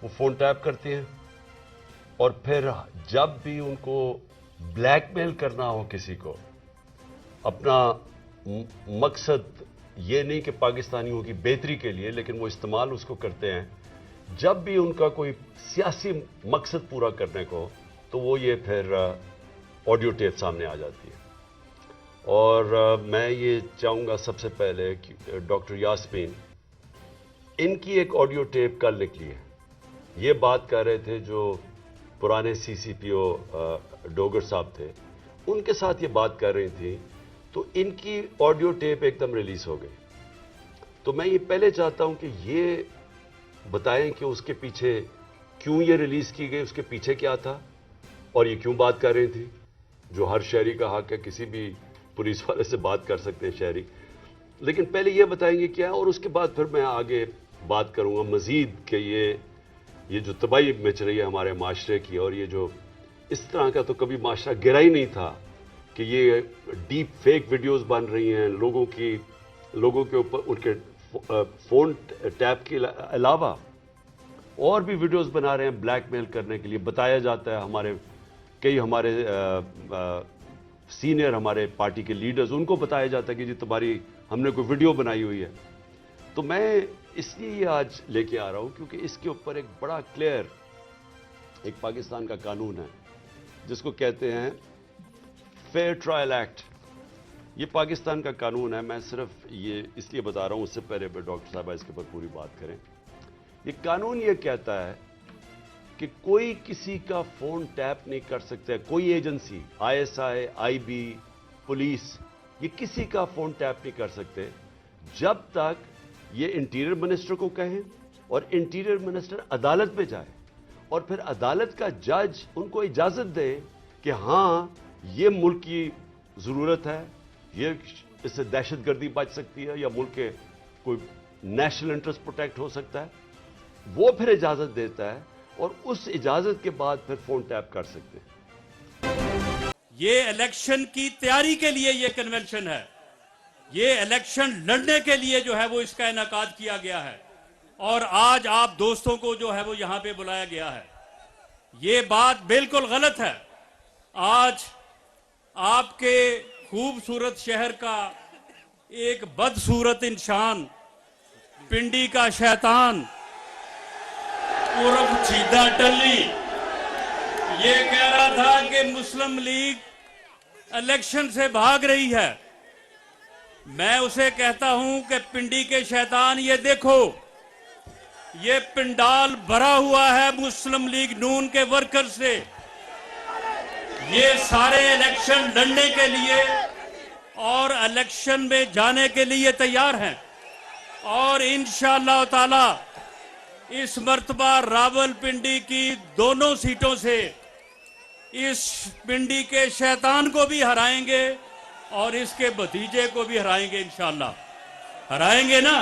वो phone tap करती हैं और फिर जब भी उनको ब्लैकमेल करना हो किसी को, अपना मकसद ये नहीं कि पाकिस्तानियों की बेहतरी के लिए, लेकिन वो इस्तेमाल उसको करते हैं जब भी उनका कोई सियासी मकसद पूरा करने को, तो वो ये फिर ऑडियो टेप सामने आ जाती है। और मैं ये चाहूँगा सबसे पहले कि डॉक्टर यास्मीन, इनकी एक ऑडियो टेप कल निकली है। ये बात कर रहे थे जो पुराने सीसीपीओ डोगर साहब थे, उनके साथ ये बात कर रही थी, तो इनकी ऑडियो टेप एकदम रिलीज हो गई। तो मैं ये पहले चाहता हूं कि ये बताएं कि उसके पीछे क्यों ये रिलीज की गई, उसके पीछे क्या था और ये क्यों बात कर रही थी। जो हर शहरी का हक है, किसी भी पुलिस वाले से बात कर सकते हैं शहरी, लेकिन पहले ये बताएंगे क्या है और उसके बाद फिर मैं आगे बात करूंगा मजीद कि ये जो तबाही मच रही है हमारे माशरे की, और ये जो इस तरह का तो कभी माशरा गिरा ही नहीं था कि ये डीप फेक वीडियोस बन रही हैं लोगों के ऊपर, उनके फ़ोन टैप के अलावा और भी वीडियोस बना रहे हैं ब्लैकमेल करने के लिए। बताया जाता है कई हमारे सीनियर हमारे पार्टी के लीडर्स, उनको बताया जाता है कि जी तुम्हारी हमने कोई वीडियो बनाई हुई है। तो मैं इसलिए ये आज लेके आ रहा हूं क्योंकि इसके ऊपर एक बड़ा क्लियर एक पाकिस्तान का कानून है जिसको कहते हैं फेयर ट्रायल एक्ट। ये पाकिस्तान का कानून है। मैं सिर्फ ये इसलिए बता रहा हूं, उससे पहले डॉक्टर साहब इसके ऊपर पूरी बात करें। ये कानून ये कहता है कि कोई किसी का फोन टैप नहीं कर सकता है, कोई एजेंसी, आईएसआई, आईबी, पुलिस, ये किसी का फोन टैप नहीं कर सकते जब तक ये इंटीरियर मिनिस्टर को कहें और इंटीरियर मिनिस्टर अदालत में जाए और फिर अदालत का जज उनको इजाजत दे कि हां ये मुल्क की जरूरत है, ये इससे दहशतगर्दी बच सकती है या मुल्क के कोई नेशनल इंटरेस्ट प्रोटेक्ट हो सकता है, वो फिर इजाजत देता है और उस इजाजत के बाद फिर फोन टैप कर सकते हैं। ये इलेक्शन की तैयारी के लिए ये कन्वेंशन है, ये इलेक्शन लड़ने के लिए जो है वो इसका इनेकाद किया गया है और आज आप दोस्तों को जो है वो यहां पे बुलाया गया है। ये बात बिल्कुल गलत है। आज आपके खूबसूरत शहर का एक बदसूरत इंसान, पिंडी का शैतान उर्फ चीदा टल्ली, ये कह रहा था कि मुस्लिम लीग इलेक्शन से भाग रही है। मैं उसे कहता हूं कि पिंडी के शैतान, ये देखो, ये पिंडाल भरा हुआ है मुस्लिम लीग नून के वर्कर से। ये सारे इलेक्शन लड़ने के लिए और इलेक्शन में जाने के लिए तैयार हैं और इंशाअल्लाह ताला इस मर्तबा रावलपिंडी की दोनों सीटों से इस पिंडी के शैतान को भी हराएंगे और इसके भतीजे को भी हराएंगे। इंशाअल्लाह हराएंगे ना।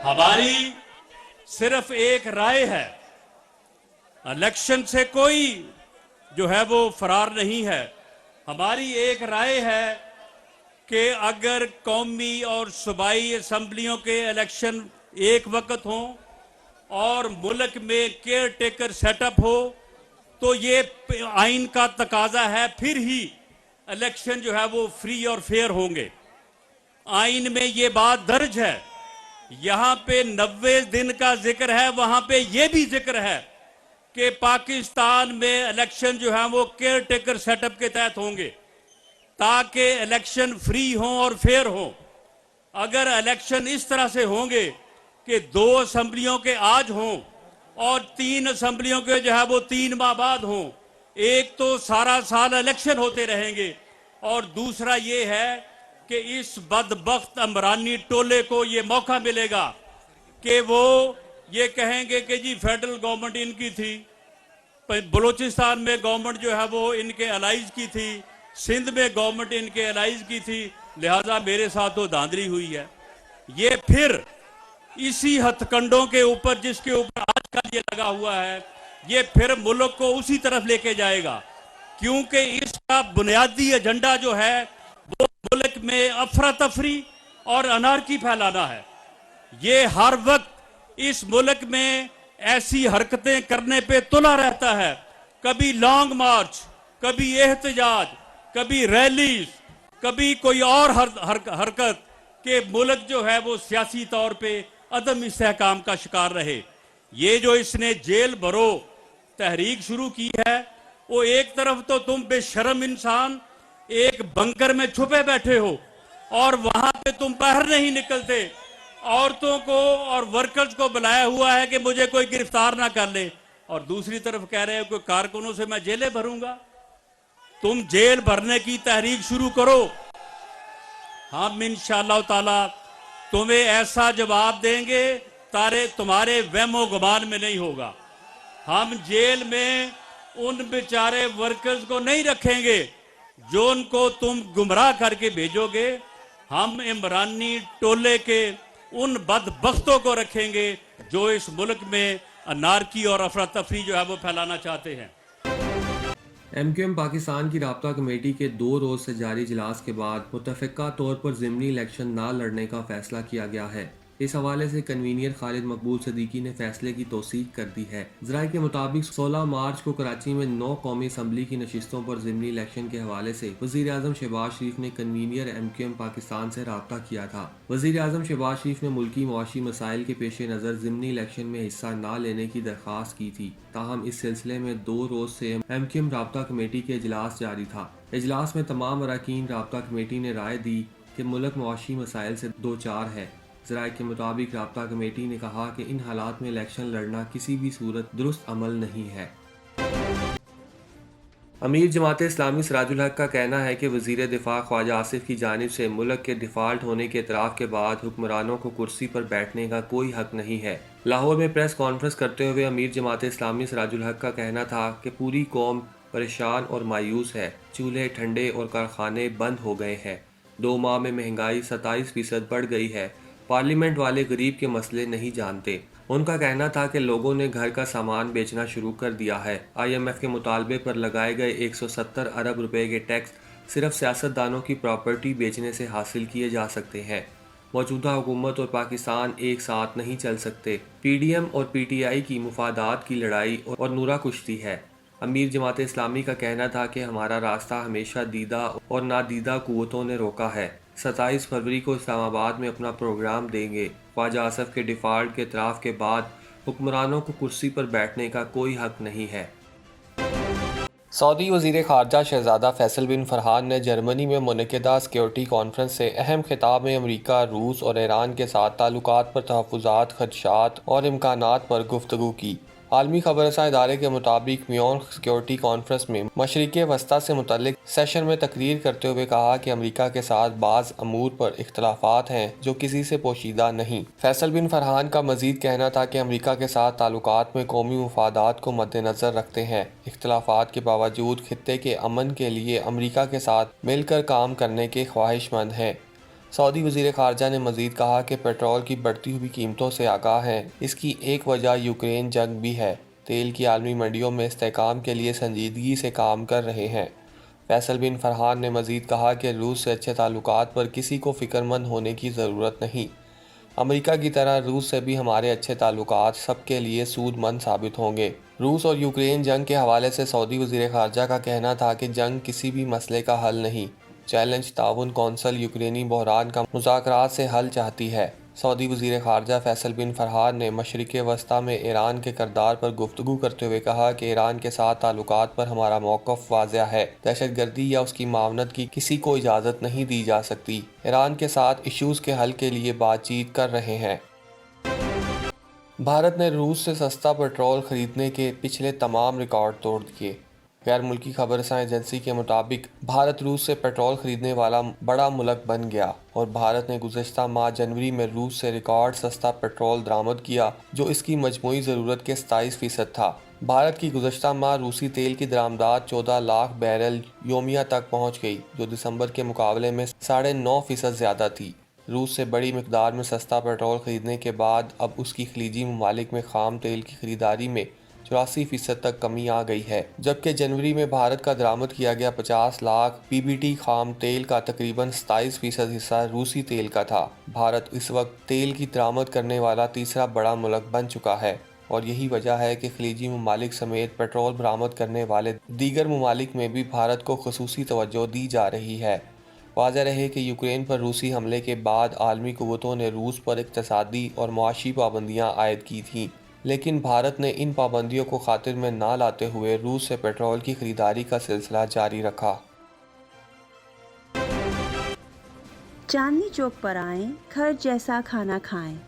हमारी सिर्फ एक राय है, इलेक्शन से कोई जो है वो फरार नहीं है। हमारी एक राय है कि अगर कौमी और सूबाई असम्बलियों के इलेक्शन एक वक्त हों और मुल्क में केयर टेकर सेटअप हो तो ये आइन का तकाजा है, फिर ही इलेक्शन जो है वो फ्री और फेयर होंगे। आइन में ये बात दर्ज है। यहां पे 90 दिन का जिक्र है, वहां पे ये भी जिक्र है कि पाकिस्तान में इलेक्शन जो है वो केयर टेकर सेटअप के तहत होंगे ताकि इलेक्शन फ्री हो और फेयर हो। अगर इलेक्शन इस तरह से होंगे कि 2 असम्बलियों के आज हों और 3 असम्बलियों के जो है वो 3 माह बाद हों, एक तो सारा साल इलेक्शन होते रहेंगे और दूसरा ये है कि इस बदबख्त अमरानी टोले को ये मौका मिलेगा कि वो ये कहेंगे कि जी फेडरल गवर्नमेंट इनकी थी, बलूचिस्तान में गवर्नमेंट जो है वो इनके अलाइज की थी, सिंध में गवर्नमेंट इनके अलाइज की थी, लिहाजा मेरे साथ तो धांधली हुई है। ये फिर इसी हथकंडों के ऊपर जिसके ऊपर आजकल ये लगा हुआ है, ये फिर मुल्क को उसी तरफ लेके जाएगा क्योंकि इसका बुनियादी एजेंडा जो है वो मुल्क में अफरा तफरी और अनारकी फैलाना है। ये हर वक्त इस मुल्क में ऐसी हरकतें करने पे तुला रहता है, कभी लॉन्ग मार्च, कभी एहतजाज, कभी रैली, कभी कोई और हरकत के मुल्क जो है वो सियासी तौर पे अदम इस्तेहकाम का शिकार रहे। ये जो इसने जेल भरो तहरीक शुरू की है, वो एक तरफ तो तुम बेशर्म इंसान एक बंकर में छुपे बैठे हो और वहां पे तुम बाहर नहीं निकलते, औरतों को और वर्कर्स को बुलाया हुआ है कि मुझे कोई गिरफ्तार ना कर ले, और दूसरी तरफ कह रहे हो कि कारकुनों से मैं जेलें भरूंगा। तुम जेल भरने की तहरीक शुरू करो, हम इंशाअल्लाह ताला तुम्हें ऐसा जवाब देंगे तुम्हारे वहमो गुमान में नहीं होगा। हम जेल में उन बेचारे वर्कर्स को नहीं रखेंगे जो उनको तुम गुमराह करके भेजोगे। हम इमरानी टोले के उन बदबख्तों को रखेंगे जो इस मुल्क में अनारकी और अफरा तफरी जो है वो फैलाना चाहते हैं। MQM पाकिस्तान की राब्ता कमेटी के 2 रोज़ से जारी इजलास के बाद मुतफ़िक़ा तौर पर ज़िमनी इलेक्शन ना लड़ने का फ़ैसला किया गया है। इस हवाले से कन्वीनियर खालिद मकबूल सदीकी ने फैसले की तौसीक कर दी है। ज़राए के मुताबिक 16 मार्च को कराची में 9 कौमी असम्बली की नशिस्तों पर ज़िमनी इलेक्शन के हवाले से वज़ीर आज़म शहबाज शरीफ ने कन्वीनियर MQM पाकिस्तान से रब्ता किया था। वज़ीर आज़म शहबाज शरीफ ने मुल्की मुआशी मसाइल के पेश नज़र ज़िमनी इलेक्शन में हिस्सा न लेने की दरख्वास्त की थी। ताहम इस सिलसिले में 2 रोज़ से MQM राब्ता कमेटी के इजलास जारी था। इजलास में तमाम अरकान राब्ता कमेटी ने राय दी कि मुल्क मुआशी मसाइल से दो चार है। ज़राए के मुताबिक राब्ता कमेटी ने कहा कि इन हालात में इलेक्शन लड़ना किसी भी सूरत दुरुस्त अमल नहीं है। अमीर जमात इस्लामी सिराजुल हक का कहना है कि वज़ीर दिफा ख्वाजा आसिफ की जानिब से मुल्क के डिफ़ाल्ट होने के एतराफ़ के बाद हुक्मरानों को कुर्सी पर बैठने का कोई हक नहीं है। लाहौर में प्रेस कॉन्फ्रेंस करते हुए अमीर जमात इस्लामी सिराजुल हक का कहना था कि पूरी कौम परेशान और मायूस है। चूल्हे ठंडे और कारखाने बंद हो गए हैं। 2 माह में महंगाई 27% बढ़ गई है। पार्लियामेंट वाले गरीब के मसले नहीं जानते। उनका कहना था कि लोगों ने घर का सामान बेचना शुरू कर दिया है। IMF के मुतालबे पर लगाए गए 170 अरब रुपए के टैक्स सिर्फ सियासतदानों की प्रॉपर्टी बेचने से हासिल किए जा सकते हैं। मौजूदा हुकूमत और पाकिस्तान एक साथ नहीं चल सकते। PDM और PTI की मुफादात की लड़ाई और नूरा कुश्ती है। अमीर जमात इस्लामी का कहना था कि हमारा रास्ता हमेशा दीदा और नादीदा कुव्वतों ने रोका है। 27 फरवरी को इस्लामाबाद में अपना प्रोग्राम देंगे। ख्वाजा आसिफ के डिफ़ाल्ट के एतराफ़ के बाद हुक्मरानों को कुर्सी पर बैठने का कोई हक नहीं है। सऊदी वज़ीर ख़ारजा शहज़ादा फैसल बिन फरहान ने जर्मनी में मुनक़िदा सिक्योरिटी कॉन्फ्रेंस से अहम खिताब में अमरीका, रूस और ईरान के साथ ताल्लुकात पर तहफ़्फ़ुज़ात, ख़दशात और इम्कानात पर गुफ्तगू की। आलमी खबरसां इदारे के मुताबिक म्यूनिख सिक्योरिटी कॉन्फ्रेंस में मशरिक़ वस्ता से मुतल्लिक सेशन में तकरीर करते हुए कहा कि अमरीका के साथ बाज़ अमूर पर इख्तलाफात हैं जो किसी से पोशीदा नहीं। फैसल बिन फरहान का मज़ीद कहना था कि अमरीका के साथ ताल्लुकात में कौमी मुफादात को मद्देनज़र रखते हैं। इख्तलाफात के बावजूद खित्ते के अमन के लिए अमरीका के साथ मिलकर काम करने के ख्वाहिशमंद हैं। सऊदी वज़ीर ख़ारजा ने मज़ीद कहा कि पेट्रोल की बढ़ती हुई कीमतों से आगाह हैं। इसकी एक वजह यूक्रेन जंग भी है। तेल की आलमी मंडियों में इस्तेहकाम के लिए संजीदगी से काम कर रहे हैं। फैसल बिन फरहान ने मज़ीद कहा कि रूस से अच्छे ताल्लुकात पर किसी को फ़िक्रमंद होने की ज़रूरत नहीं। अमेरिका की तरह रूस से भी हमारे अच्छे ताल्लुकात सबके लिए सूदमंद साबित होंगे। रूस और यूक्रेन जंग के हवाले से सऊदी वज़ीर ख़ारजा का कहना था कि जंग किसी भी मसले का हल नहीं। चैलेंज ताउन कौंसल यूक्रेनी बहरान का मुज़ाकरात से हल चाहती है। सऊदी वज़ीर ख़ारजा फैसल बिन फरहान ने मशरिक़ वस्ता में ईरान के किरदार पर गुफ्तगू करते हुए कहा कि ईरान के साथ ताल्लुकात पर हमारा मौक़िफ़ वाज़ेह है। दहशतगर्दी या उसकी मावनत की किसी को इजाज़त नहीं दी जा सकती। ईरान के साथ इशूज़ के हल के लिए बातचीत कर रहे हैं। भारत ने रूस से सस्ता पेट्रोल खरीदने के पिछले तमाम रिकॉर्ड तोड़ दिए। गैर मुल्की खबरसां एजेंसी के मुताबिक भारत रूस से पेट्रोल खरीदने वाला बड़ा मुल्क बन गया और भारत ने गुज़श्ता माह जनवरी में रूस से रिकॉर्ड सस्ता पेट्रोल दरामद किया जो इसकी मजमूई ज़रूरत के 27% था। भारत की गुज़श्ता माह रूसी तेल की दरामदात 14 लाख बैरल योमिया तक पहुँच गई जो दिसंबर के मुकाबले में 9.5% ज़्यादा थी। रूस से बड़ी मिकदार में सस्ता पेट्रोल खरीदने के बाद अब उसकी खलीजी ममालिक में खाम तेल की खरीदारी में 84% तक कमी आ गई है, जबकि जनवरी में भारत का दरामद किया गया 50 लाख पीबीटी खाम तेल का तकरीबन 27% हिस्सा रूसी तेल का था। भारत इस वक्त तेल की दरामद करने वाला तीसरा बड़ा मुल्क बन चुका है और यही वजह है कि खलीजी ममालिक समेत पेट्रोल बरामद करने वाले दीगर ममालिक में भी भारत को खुसूसी तवज्जो दी जा रही है। वाज़ेह रहे कि यूक्रेन पर रूसी हमले के बाद आलमी कुव्वतों ने रूस पर इक़्तिसादी और मुआशी पाबंदियाँ आयद की थीं, लेकिन भारत ने इन पाबंदियों को खातिर में ना लाते हुए रूस से पेट्रोल की खरीदारी का सिलसिला जारी रखा। चांदनी चौक पर आएं, घर जैसा खाना खाएं।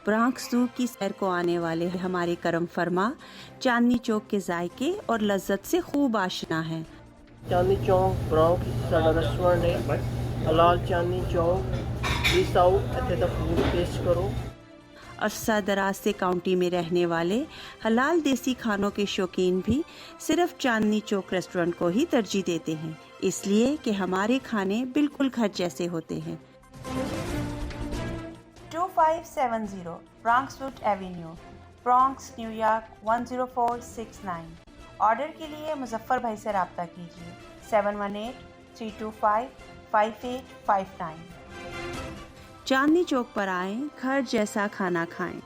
ब्रॉन्क्स ज़ू की सैर को आने वाले हमारे करम फरमा चांदनी चौक के जायके और लज्जत से खूब आशना हैं। चांदनी चौक ब्रॉन्क्स साडा रेस्टोरेंट है। हलाल चांदनी चौक प्लीज आओ, इत्थे दा फूड टेस्ट करो। अरसा दराज से काउंटी में रहने वाले हलाल देसी खानों के शौकीन भी सिर्फ चांदनी चौक रेस्टोरेंट को ही तरजीह देते हैं, इसलिए कि हमारे खाने बिल्कुल घर जैसे होते हैं। 2570 ब्रॉन्क्सवुड एवेन्यू, ब्रॉन्क्स, न्यूयॉर्क 10469। ऑर्डर के लिए मुजफ्फर भाई से रब्ता कीजिए 718-325-5859। चांदनी चौक पर आएं, घर जैसा खाना खाएं।